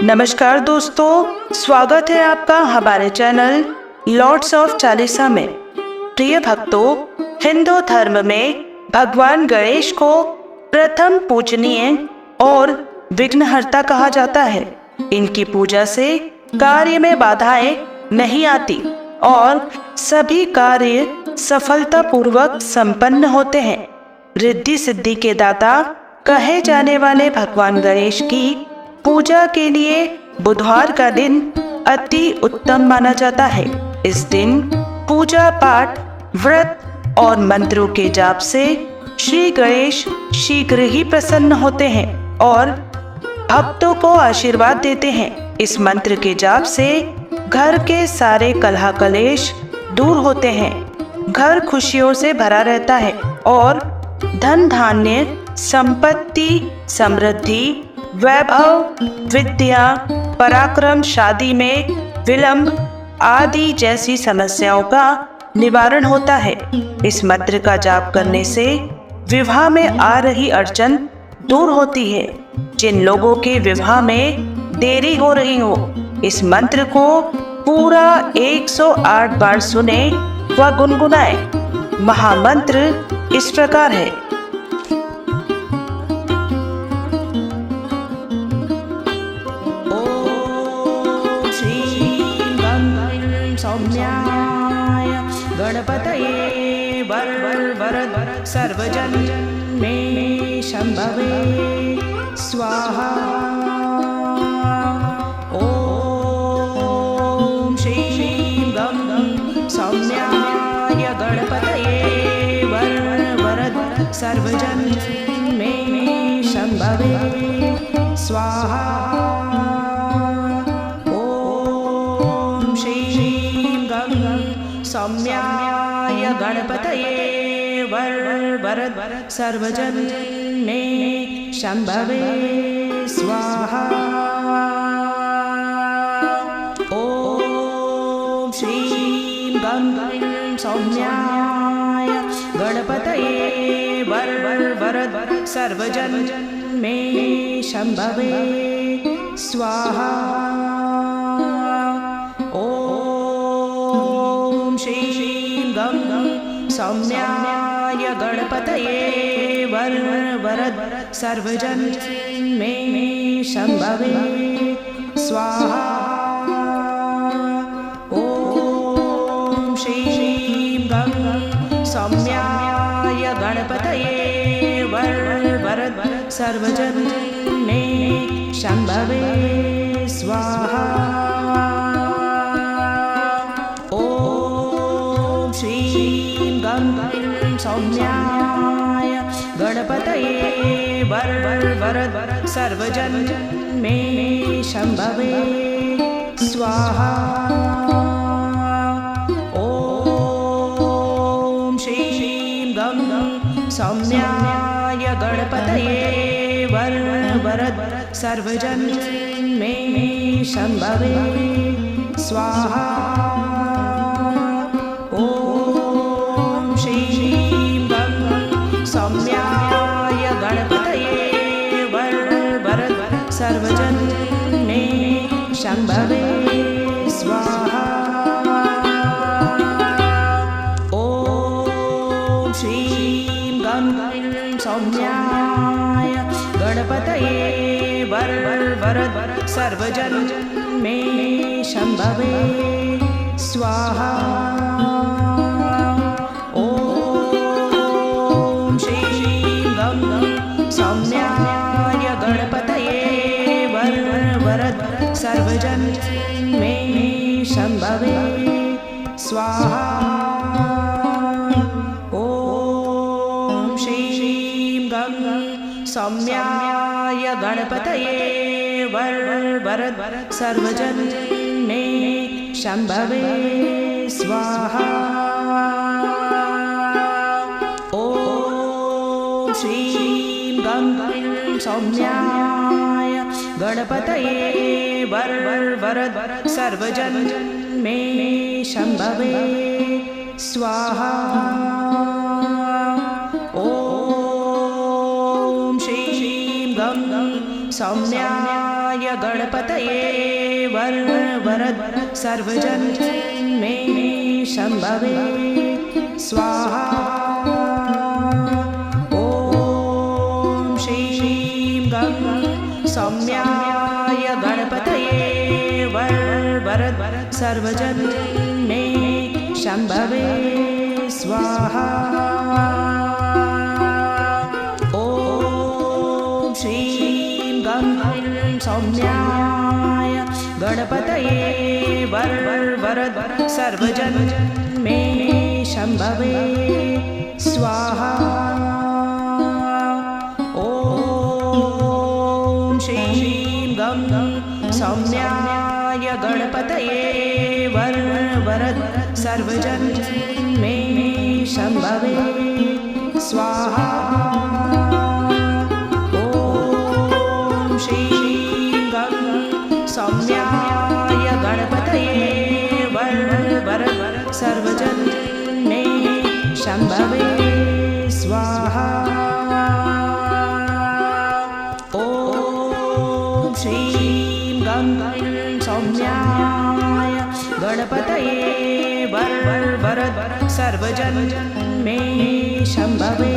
नमस्कार दोस्तों, स्वागत है आपका हमारे चैनल लॉर्ड्स ऑफ चालीसा में। प्रिय भक्तों, हिंदू धर्म में भगवान गणेश को प्रथम पूजनीय और विघ्नहर्ता कहा जाता है। इनकी पूजा से कार्य में बाधाएं नहीं आती और सभी कार्य सफलतापूर्वक संपन्न होते हैं। रिद्धि सिद्धि के दाता कहे जाने वाले भगवान गणेश की पूजा के लिए बुधवार का दिन अति उत्तम माना जाता है। इस दिन पूजा पाठ, व्रत और मंत्रों के जाप से श्री गणेश शीघ्र ही प्रसन्न होते हैं और भक्तों को आशीर्वाद देते हैं। इस मंत्र के जाप से घर के सारे कलह कलेश दूर होते हैं, घर खुशियों से भरा रहता है और धन धान्य, संपत्ति, समृद्धि, वैभव, विद्या, पराक्रम, शादी में विलंब आदि जैसी समस्याओं का निवारण होता है। इस मंत्र का जाप करने से विवाह में आ रही अड़चन दूर होती है। जिन लोगों के विवाह में देरी हो रही हो, इस मंत्र को पूरा 108 बार सुने व गुनगुनाए। महामंत्र इस प्रकार है। सौम्याय गणपतये वरद सर्वजन मे शंभवे स्वाहा। ओम श्री गं सौम्याय गणपतये वरद सर्वजन मे शंभवे स्वाहा। सौम्याय गणपतये वरद सर्वजन मे शंभवे स्वाहा। ओम श्रीं गं सौम्याय गणपतये वरद सर्वजन मे शंभवे स्वाहा। सौम्याय गणपतये वरद सर्वजन मे शंभवे स्वाहा। ओम श्रीं गं सौम्याय गणपतये वरद सर्वजन मे शंभवे स्वाहा। सौम्याय गणपतये वरद सर्वजन मे शंभवे स्वाहा। ओम श्रीं गं सौम्याय गणपतये वरद सर्वजन मे शंभवे स्वाहा। सौम्याय गणपतये वरद सर्वजन मे शंभवे स्वाहा। ओम श्रीं गं सौम्याय गणपतये वरद सर्वजन मे शंभवे स्वाहा। सौम्याय गणपतये वरद सर्वजन मे शंभवे स्वाहा। ओम श्रीं गं सौम्याय गणपतये वरद सर्वजन मे शंभवे स्वाहा। श्रीं गं सौम्याय गणपतये वरद सर्वजन मे शंभवे स्वाहा। ओम श्रीं गं सौम्याय सौम्याय गणपतये वरद सर्वजन मे शंभवे स्वाहा। ओम श्रीं गं सौम्याय गणपतये वरद सर्वजन मे शंभवे स्वाहा। ओम श्रीं गं सौम्याय गणपतये वरद सर्वजन मे शंभवे स्वाहा। ओम श्रीं गं सौम्याय गणपतये वरद सर्वजन मे शंभवे स्वाहा। ओम श्रीं गं सौम्याय गणपतये वरद सर्वजन मे शंभवे स्वाहा। ओम श्रीं गं सौम्याय गणपतये वरद सर्वजन मे शंभवे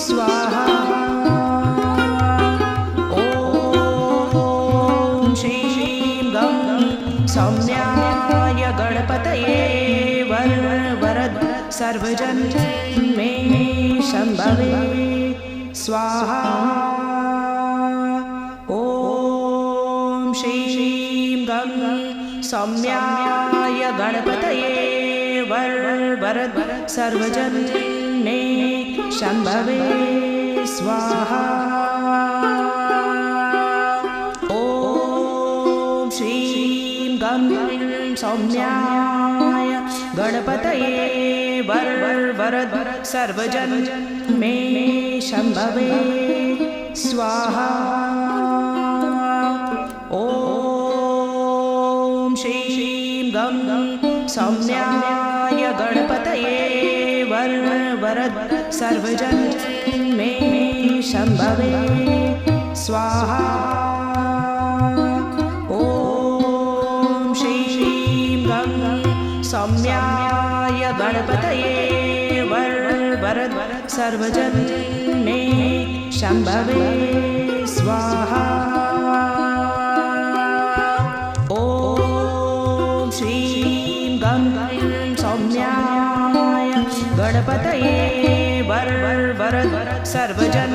स्वाहा। ओम श्रीं गं सौम्याय गणपतये वरद सर्वजन मे शंभवे स्वाहा। ओम श्रीं गं सौम्याय गणपतये वरद सर्वजन मे शंभवे स्वाहा। ओम श्रीं गं सौम्याय गणपतये वरद सर्वजन मे शंभवे स्वाहा। ओम श्रीं गं सौम्याय गणपतये वरद सर्वजन मे शंभवे स्वाहा। ओम श्रीं गं सौम्याय गणपतये वरद सर्वजन मे शंभवे स्वाहा। ओम श्रीं गं सौम्याय गणपतये वरद सर्वजन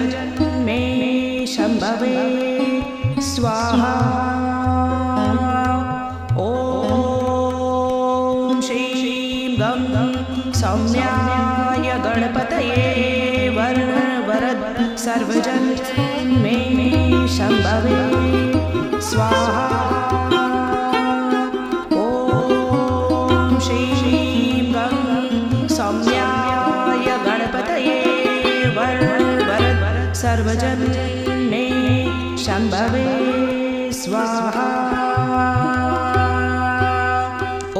मे शंभवे स्वाहा। ओम श्रीं गं सौम्याय गणपतये वरद सर्वजन मे शंभवे स्वाहा। ओम श्रीं गं सौम्याय गणपतये वरद सर्वजन मे शंभवे स्वाहा।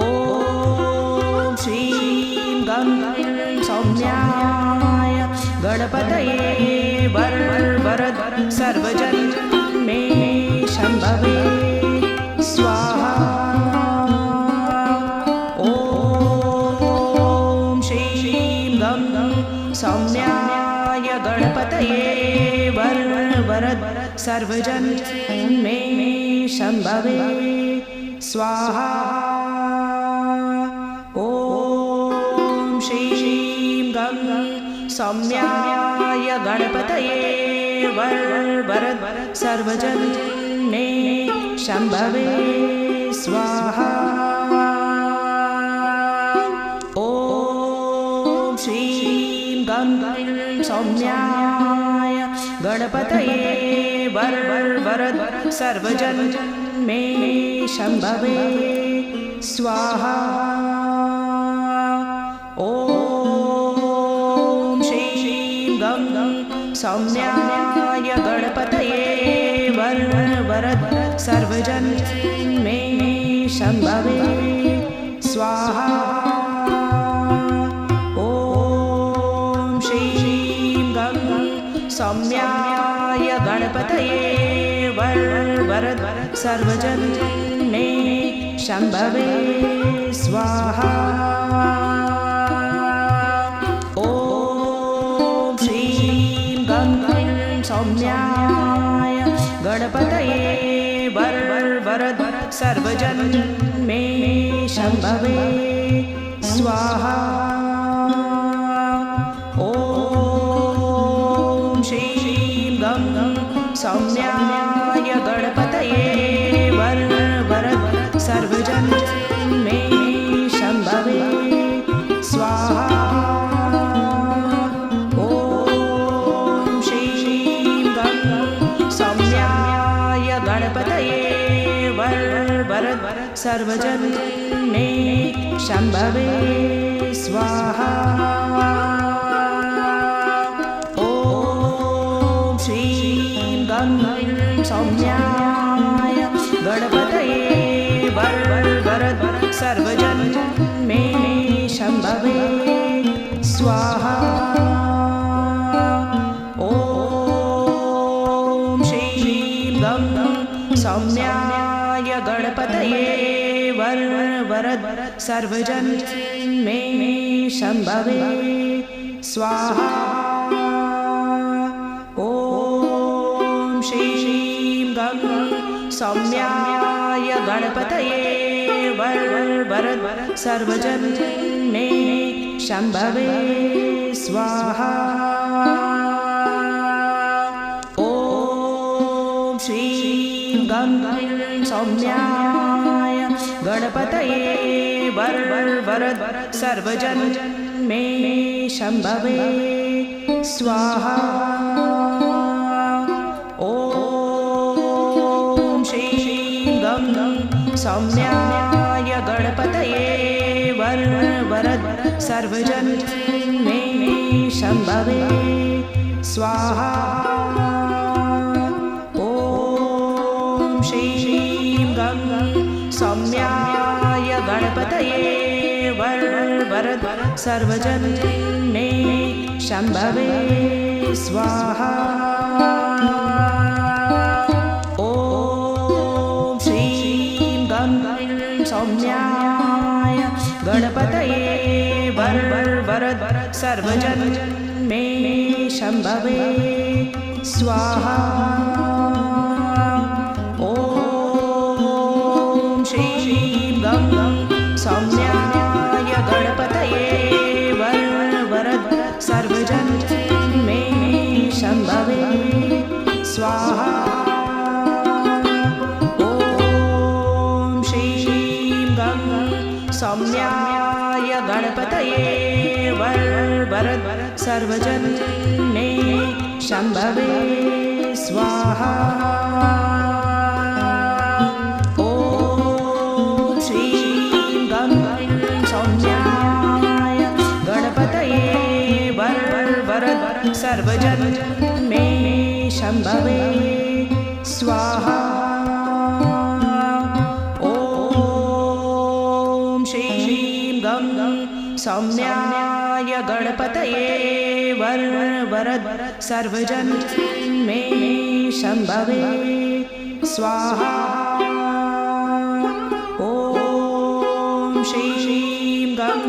ओम श्रीं गं सौम्याय गणपतये वरद सर्वजन मे शंभवे स्वाहा। ओम श्रीं गं सौम्याय गणपतये वरद सर्वजन मे शंभवे स्वाहा। ओम श्रीं गं सौम्याय गणपतये वरद सर्वजन मे शंभवे स्वाहा। ओम श्रीं गं सौम्याय गणपतये वरद सर्वजन मे शंभवे स्वाहा। ओम श्रीं गं सौम्याय गणपतये वरद सर्वजन मे शंभवे स्वाहा। ओम श्रीं गं सौम्याय गणपतये वरद सर्वजन मे शंभवे स्वाहा। ओम श्रीं गं सौम्याय गणपतये वरद सर्वजन मे शंभवे स्वाहा। ओम श्रीं गं सौम्याय गणपतये वरद सर्वजन मे शंभवे स्वाहा। ओम श्रीं गं सौम्याय गणपतये वरद सर्वजन मे शंभवे स्वाहा। ओम श्रीं गं सौम्याय गणपतये वरद सर्वजन मे शंभवे स्वाहा। ओम श्रीं गं सौम्याय गणपतये वरद सर्वजन मे शंभवे स्वाहा। ओम श्रीं गं सौम्याय गणपतये वरद सर्वजन मे शंभवे स्वाहा। ओम श्रीं गं सौम्याय गणपतये वरद सर्वजन मे शंभवे स्वाहा। ओम श्रीं गं सौम्याय गणपतये वरद सर्वजन मे शंभवे स्वाहा। ओम श्रीं गं सौम्याय गणपतये वरद सर्वजन मे शंभवे स्वाहा। ओम श्रीं गं सौम्याय गणपतये वरद सर्वजन मे शंभवे स्वाहा। ओम श्रीं गं सौम्याय गणपतये वरद सर्वजन मे शंभवे स्वाहा। ओम श्रीं गं सौम्याय गणपतये वरद सर्वजन मे शंभवे स्वाहा। ओम श्रीं गं सौम्याय गणपतये वरद सर्वजन मे शंभवे स्वाहा। ओम श्रीं गं सौम्याय गणपतये वरद सर्वजन मे शंभवे स्वाहा। ओम श्रीं गं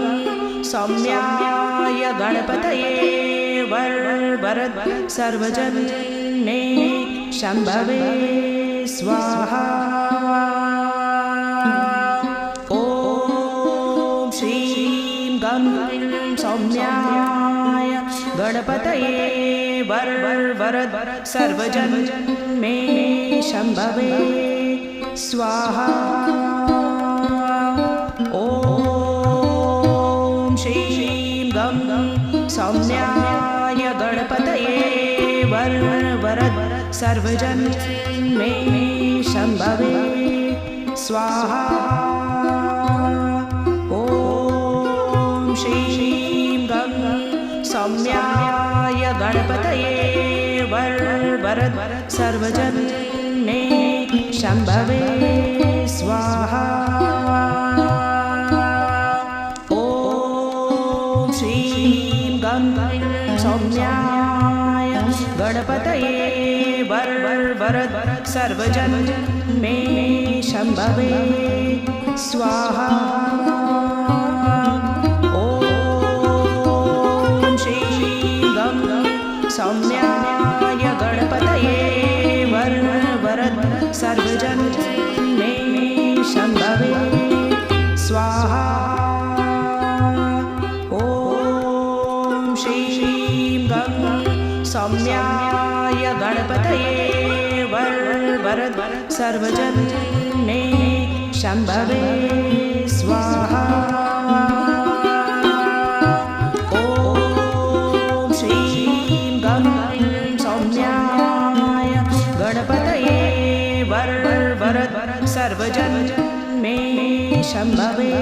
सौम्याय गणपतये वरद सर्वजन मे शंभवे स्वाहा। ओम श्रीं गं सौम्याय गणपतये वरद सर्वजन मे शंभवे स्वाहा। ओम श्रीं गं सौम्याय गणपतये वरद सर्वजन मे शंभवे स्वाहा। ओम श्रीं गं सौम्याय गणपतये वरद सर्वजन मे शंभवे स्वाहा। ओम श्रीं गं सौम्याय गणपतये वरद सर्वजन मे शंभवे स्वाहा। ओम श्री गं सौम्याय गणपतये वरद सर्वजन मे शंभवे स्वाहा। ओम श्री गं सौम्याय गणपतये वरद सर्वजन मे शंभवे स्वाहा। ओम श्री गं सौम्याय गणपतये वरद सर्वजन मे शंभवे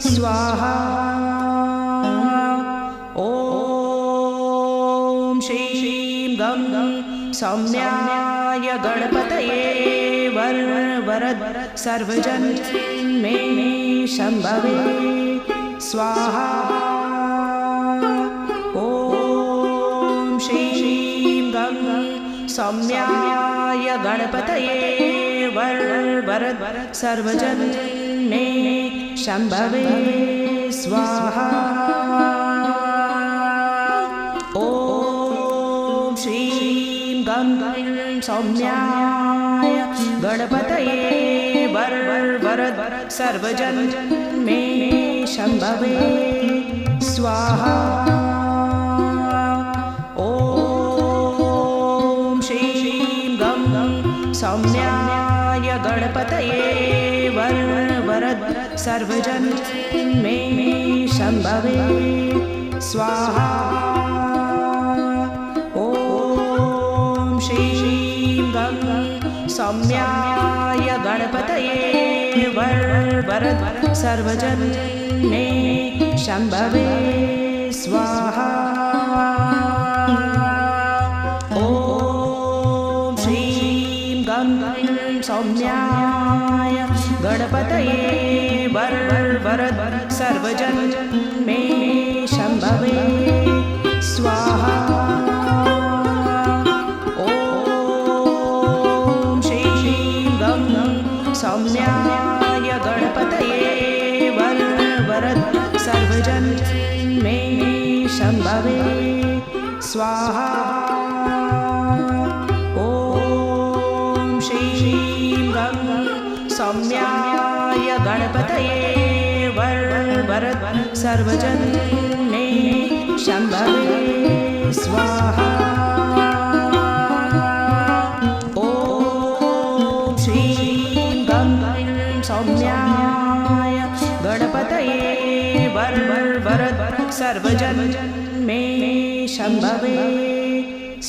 स्वाहा। ओम श्री गं सौम्याय गणपतये वरद सर्वजन मे शंभवे स्वाहा। ओम श्री गं सौम्याय गणपतये वरद सर्वजन मे शंभवे स्वाहा। ओम श्री गं सौम्याय गणपतये वरद सर्वजन मे शंभवे स्वाहा। ओम श्री गं सौम्याय गणपतये वरद सर्वजन मे शंभवे स्वाहा। ओम श्री गं सौम्याय गणपतये वरद सर्वजन मे शंभवे स्वाहा। ओम श्री गं सौम्याय गणपतये वरद सर्वजन मे शंभवे स्वाहा। ओम श्री गं सौम्याय गणपतये वरद सर्वजन मे शंभवे स्वाहा। ओम श्री गं सौम्याय गणपतये वरद सर्वजन मे शंभवे स्वाहा। ओम श्री गं सौम्याय गणपतये वरद सर्वजन मे शंभवे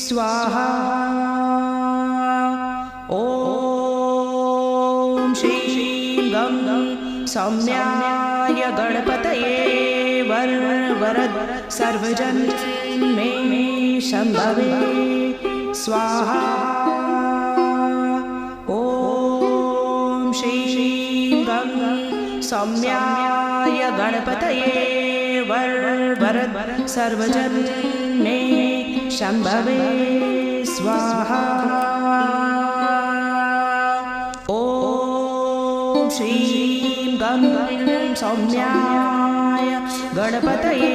स्वाहा। ओम श्री गं सौम्याय गणपतये वरद सर्वजन मे शंभवे स्वाहा। ओम श्री गं सौम्याय गणपतये वरद सर्वजन मे शंभवे स्वाहा। ओम श्री गं सौम्याय गणपतये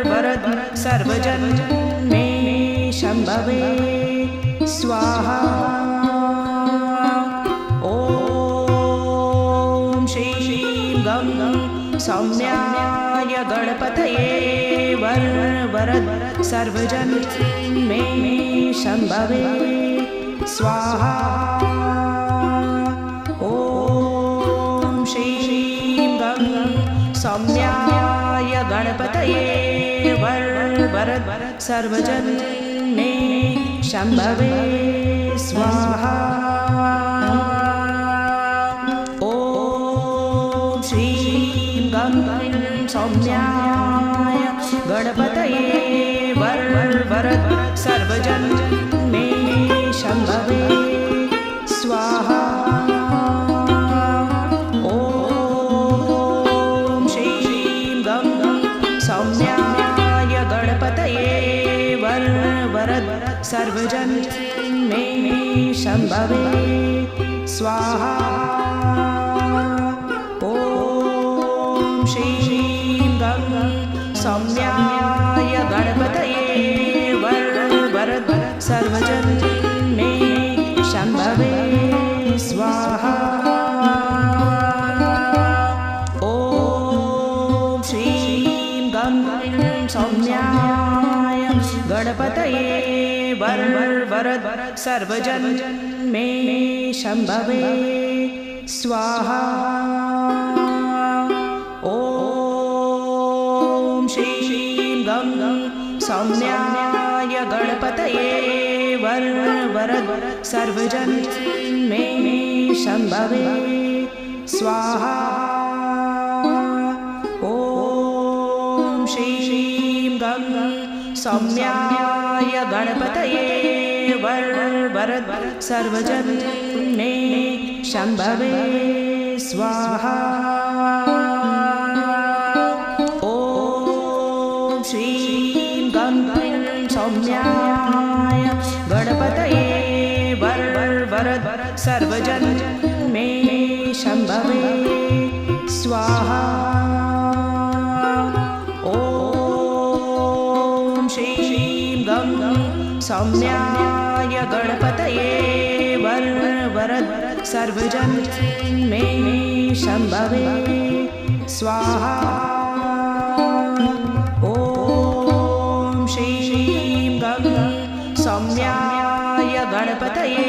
वरद सर्वजन मे शंभवे स्वाहा। ओम श्री गं सौम्याय गणपतये वरद सर्वजन मे शंभवे स्वाहा। ओम श्री गं सौम्याय गणपतये वरद सर्वजन मे शंभवे स्वाहा। ओम श्री गं सौम्याय गणपतये वरद सर्वजन मे शंभवे स्वाहा। ओम श्री गं सौम्याय गणपतये वरद सर्वजन मे शंभवे स्वाहा। ओम श्रीं गं सौम्याय गणपतये वरद सर्वजन मे शंभवे स्वाहा। ओम श्रीं गं सौम्याय गणपतये वरद सर्वजन मे शंभवे स्वाहा। ओम श्रीं गं सौम्याय गणपतये वरद सर्वजन मे शंभवे स्वाहा। ओम श्रीं गं सौम्याय गणपतये वरद सर्वजन मे शंभवे स्वाहा। ओम श्रीं गं सौम्याय गणपतये वरद सर्वजन मे शंभवे स्वाहा। ओम श्रीं गं सौम्याय गणपतये वरद सर्वजन मे शंभवे स्वाहा। ओम श्रीं गं सौम्याय गणपतये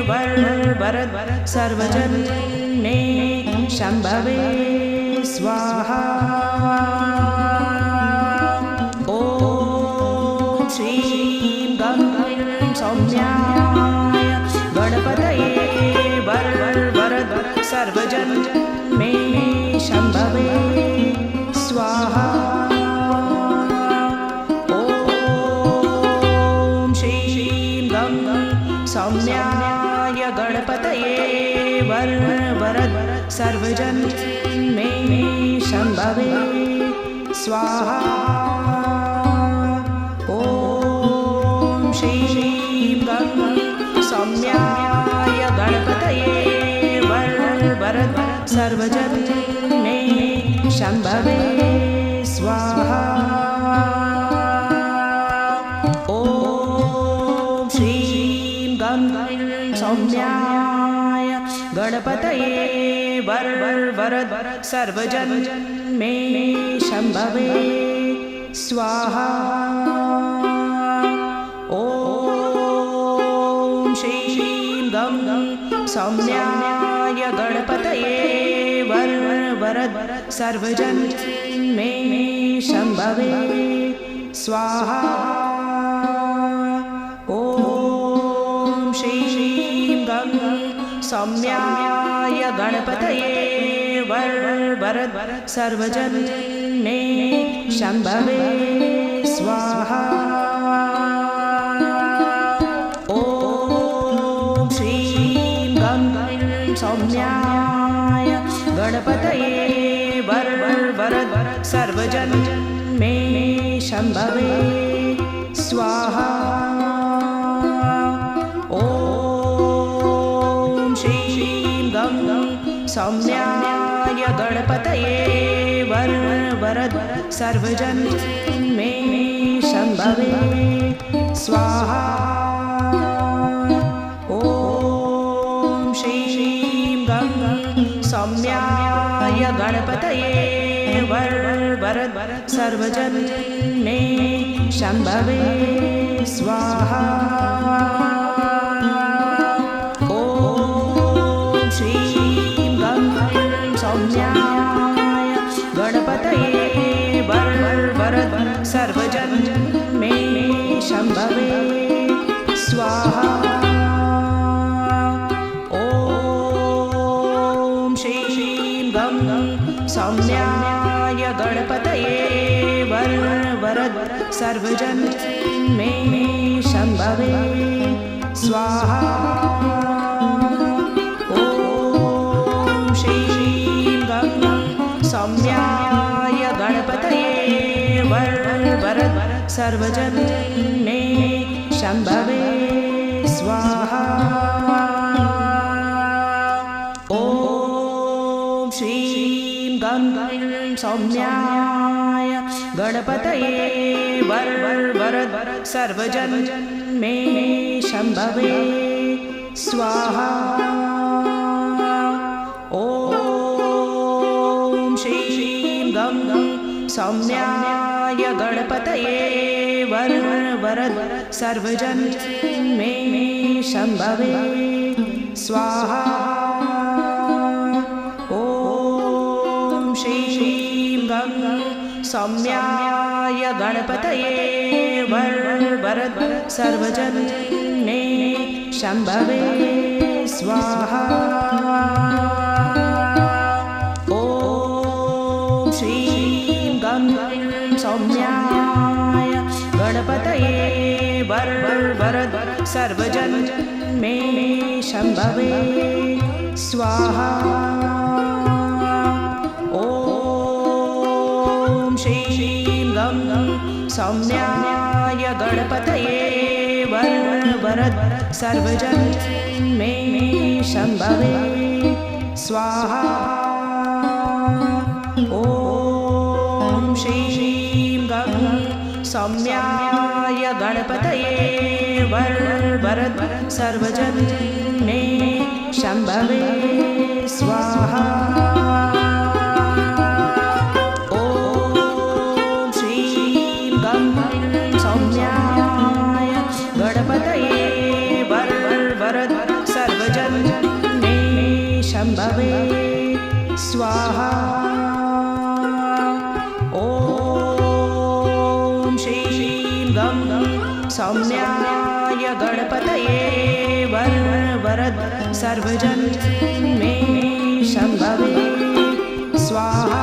वरद सर्वजन मे शंभवे स्वाहा। ओम श्रीं गं सौम्याय गणपतये वरद सर्वजन मे शंभवे स्वाहा। ओम श्रीं गं सौम्याय गणपतये वरद सर्वजन मे शंभवे स्वाहा। ओम श्रीं गं सौम्याय गणपतये वरद सर्वजन मे शंभवे स्वाहा। ओम श्रीं गं सौम्याय गणपतये वरद सर्वजन मे शंभवे स्वाहा। ओम श्रीं गं सौम्याय गणपतये वरद सर्वजन मे शंभवे स्वाहा। ओम श्रीं गं सौम्याय गणपतये वरद सर्वजन मे शंभवे स्वाहा। ओम श्रीं गं सौम्याय गणपतये वरद सर्वजन मे शंभवे स्वाहा। ओम श्रीं गं सौम्याय गणपतये वरद सर्वजन मे शंभवे स्वाहा। ओम श्रीं गं सौम्याय गणपतये वरद सर्वजन मे शंभवे स्वाहा। ओम श्रीं गं सौम्याय गणपतये वरद सर्वजन मे शंभवे स्वाहा। ओम श्रीं गं सौम्याय गणपतये वरद सर्वजन मे शंभवे स्वाहा। ओम श्रीं गं सौम्याय गणपतये वरद सर्वजन मे शम्भवे स्वाहा। ॐ श्रीं गं सौम्याय गणपतये वरद सर्वजन मे शम्भवे स्वाहा। ॐ श्रीं गं सौम्याय गणपतये वरद सर्वजन मे शम्भवे स्वाहा। ॐ श्रीं गं सौम्याय गणपतये वरद सर्वजन मे शम्भवे स्वाहा। ॐ श्रीं गं सौम्याय गणपतये वरद सर्वजन मे शम्भवे स्वाहा। ॐ श्रीं गं सौम्याय गणपतये वरद सर्वजन मे शम्भवे स्वाहा। ॐ श्रीं गं सौम्याय गणपतये वरद सर्वजन मे शम्भवे स्वाहा। ॐ श्रीं गं सौम्याय गणपतये वरद सर्वजन मे शम्भवे स्वाहा। ॐ श्रीं गं सौम्याय गणपतये वरद सर्वजन मे शम्भवे स्वाहा।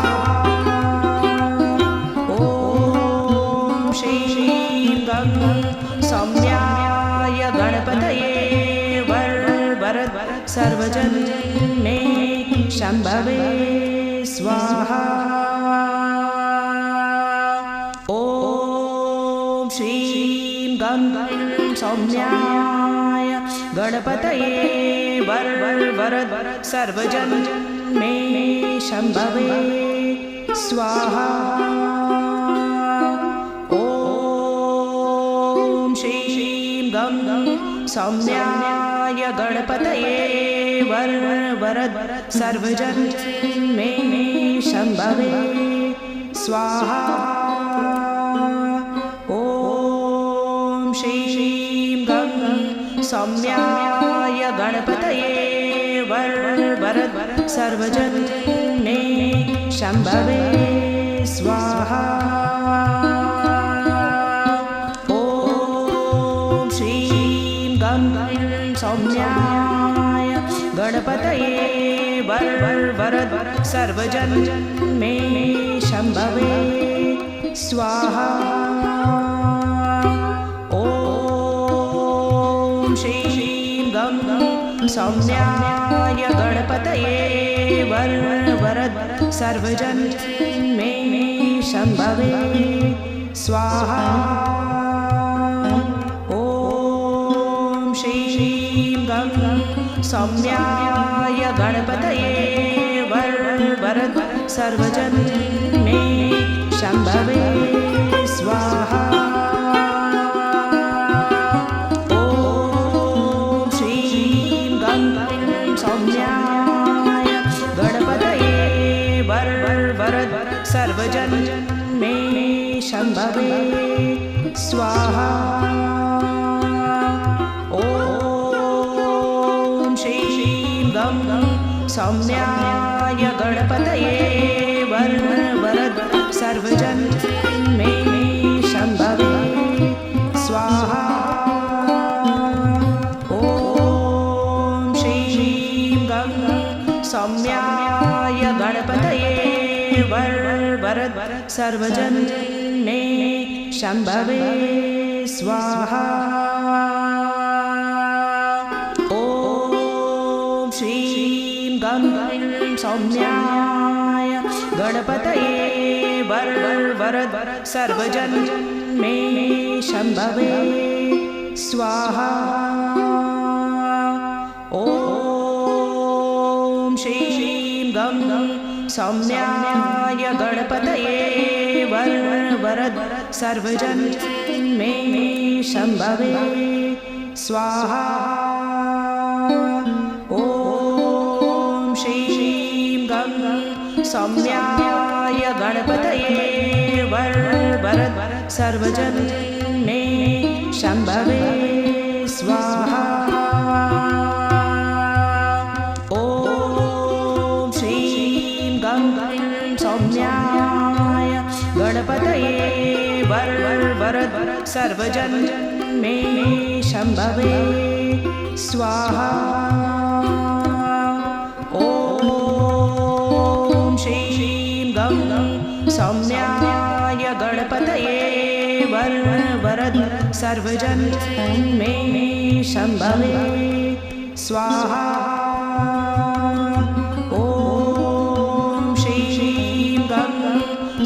ॐ श्रीं गं सौम्याय गणपतये वरद सर्वजन मे शम्भवे स्वाहा। ॐ श्रीं गं सौम्याय गणपतये वरद सर्वजन मे शम्भवे स्वाहा। ॐ श्रीं गं सौम्याय गणपतये वरद सर्वजन मे शम्भवे स्वाहा। ॐ श्रीं गं सौम्याय गणपतये वरद सर्वजन मे शम्भवे स्वाहा। ॐ श्रीं गं सौम्याय गणपतये वरद सर्वजन मे शम्भवे स्वाहा। ॐ श्रीं गं सौम्याय गणपतये वरद सर्वजन मे शम्भवे स्वाहा। ॐ श्रीं गं सौम्याय गणपतये वरद सर्वजन मे शम्भवे स्वाहा। ॐ श्रीं गं सौम्याय गणपतये वरद सर्वजन मे शम्भवे स्वाहा। ॐ श्रीं गं सौम्याय गणपतये वरद सर्वजन मे शम्भवे स्वाहा। ॐ श्रीं गं सौम्याय गणपतये वरद सर्वजन मे शम्भवे स्वाहा। ॐ श्रीं गं सौम्याय गणपतये वरद सर्वजन मे शम्भवे स्वाहा। ॐ श्रीं गं सौम्याय गणपतये वरद सर्वजन मे शम्भवे स्वाहा। ॐ श्रीं गं सौम्याय गणपतये वरद सर्वजन मे शम्भवे स्वाहा। ॐ श्रीं गं सौम्याय गणपतये वरद सर्वजन मे शम्भवे स्वाहा। ॐ श्रीं गं सौम्याय गणपतये वरद सर्वजन मे शम्भवे स्वाहा। ॐ श्रीं गं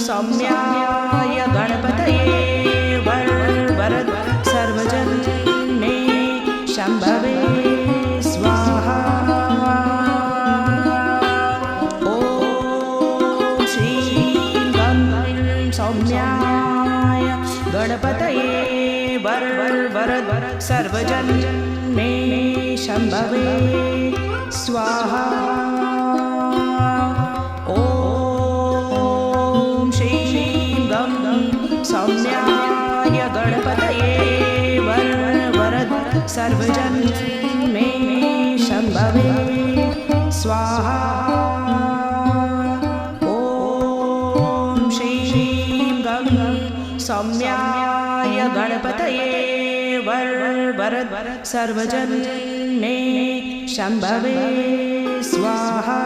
सौम्याय गणपतये वरद सर्वजन मे शम्भवे स्वाहा। ॐ श्रीं गं सौम्याय गणपतये वरद सर्वजन मे शम्भवे स्वाहा। ॐ श्रीं गं सौम्याय गणपतये वरद सर्वजन मे शम्भवे स्वाहा। ॐ श्रीं गं सौम्याय गणपतये वरद सर्वजन मे शम्भवे स्वाहा।